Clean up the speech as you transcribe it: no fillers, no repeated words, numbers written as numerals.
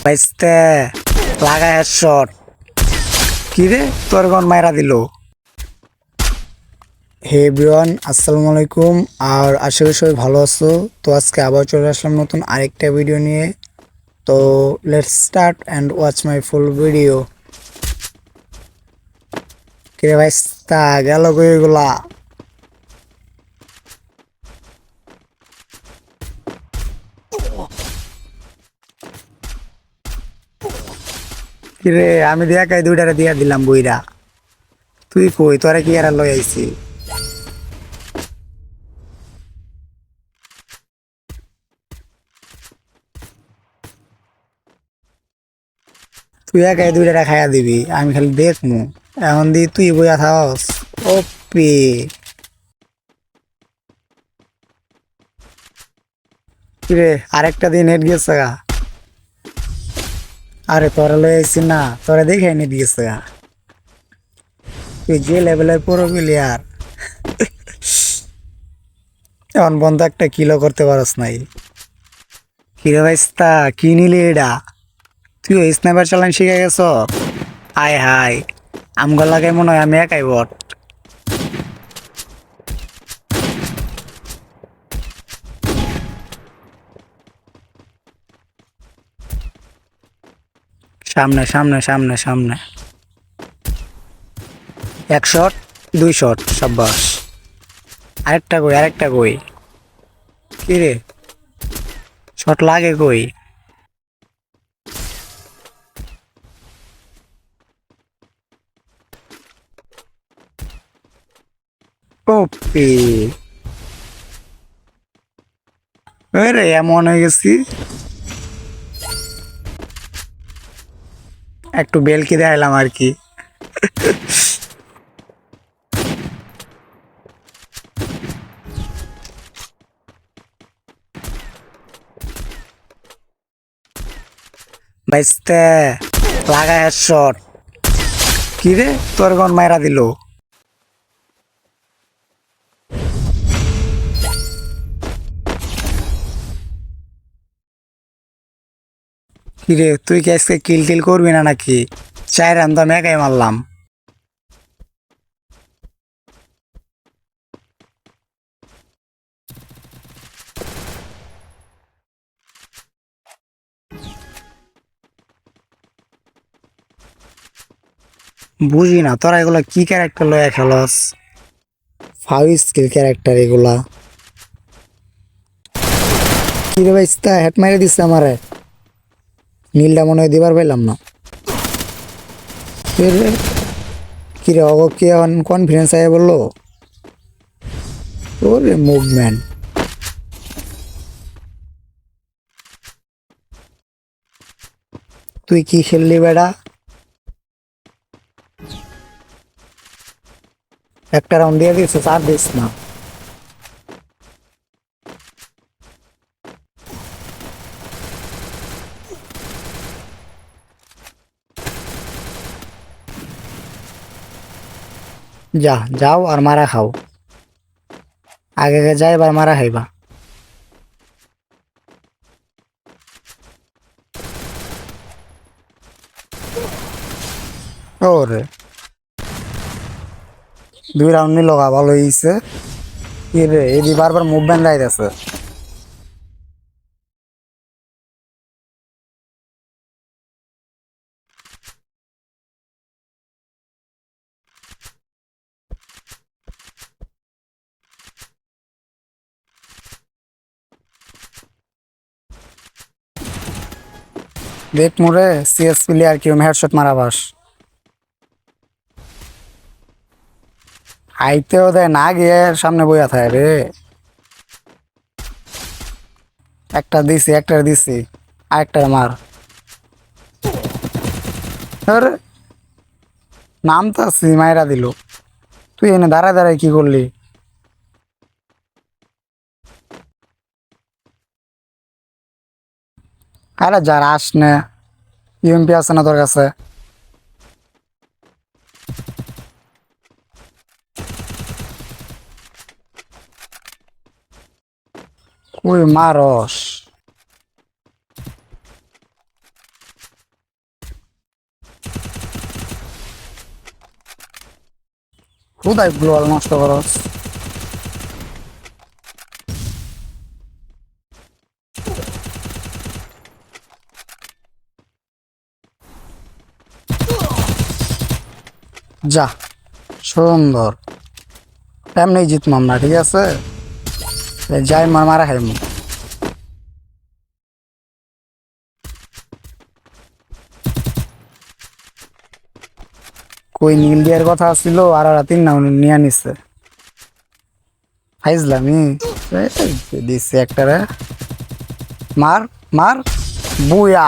বাইসতে লাগা হেডশট। কি রে তোর গন মাইরা দিল। হে এভরিওয়ান, আসসালামু আলাইকুম। আর আশা করি সবাই ভালো আছো। তো আজকে আবার চলে আসলাম নতুন আরেকটা ভিডিও নিয়ে। তো let's start and watch my full video. কিরে ভাইস্তা গেল কই এগুলা? কিরে আমি দিয়া কাই দুইটারে দিয়া দিলাম বইরা। তুই কই তোরা কি আর লই আইছি? তুই একাই দুইটা খাইয়া দিবি, আমি খালি দেখমু। এখন দি তুই বইয়া থাকস। ওপি কিরে আরেকটা দিন নেট গেছে গা। আরে তোরা লই আইছি না, তোরা দেখে নেট গেছে গা। তুই যে লেভেলের পুরো প্লেয়ার, এখন বন্ধ একটা কিলো করতে পারস নাই। কিরে ভাইস্তা কি নিলি এটা? তুই ওই স্নাইপার চালান শিখে গেছ? হাই হাই, আমগো লাগে মনে হয় আমি একাই বট। সামনে সামনে সামনে সামনে। এক শট, দুই শট, সাব্বাস। আরেকটা কই আরেকটা কই? কি রে শট লাগে কই? ওপি রে এমন হয়ে গেছি। একটু বেলকি দেখাইলাম আর কি। বাইসতে লাগা হেডশট। কি রে তোর গন মাইরা দিল। কি রে তুই কি আজকে কিল টিল করবি না নাকি? চার রান তো আমি একাই মারলাম। বুঝি না তোরা এগুলা কি ক্যারেক্টার লয়া খেলস। ফাইভ স্কিল ক্যারেক্টার এগুলা। কি রে বাইস্তা হেড মাইরে দিচ্ছে আমারে। নীলটা মনে হয় দিবার পাইলাম না। এর কি রে অগ কি কনফিডেন্স আয় বললো। ওরে মুভমেন্ট। তুই কি খেললি বেড়া? একটা রাউন্ড দিয়ে দিচ্ছে, আর দিস না। যা যাও আর মারা খাও। আগে আগে যাই এবার মারা খাইবা। ওরে দুই রাউন্ড নিল গা, ভালো হয়েছে। কি রে এদি বারবার মুভমেন্ট যাইতেছে। দেখ মোরে সিএস প্লেয়ার কি হেডশট মারাবাস। আইতেও দেয় না, গিয়ে সামনে বইয়া থাকে রে। একটা দিছি একটা দিছি, আরেকটা মার। আরে নাম তো আছি মাইরা দিল। তুই এনে দাঁড়ায় দাঁড়ায় কি করলি? আরে যার আস নে, ইউএমপি আছে না তোর কাছে? কই মারস? কোথায় গ্লোয়াল নষ্ট করস? যা, সুন্দর। এমনি জিতমাম না, ঠিক আছে? যাই মারা খাইম। কই নীল দিয়ার কথা ছিল, আর ওরা তিন না নিয়ে নিচ্ছে। ফাইজলামি দিচ্ছে একটারে। মার মার, বুয়া।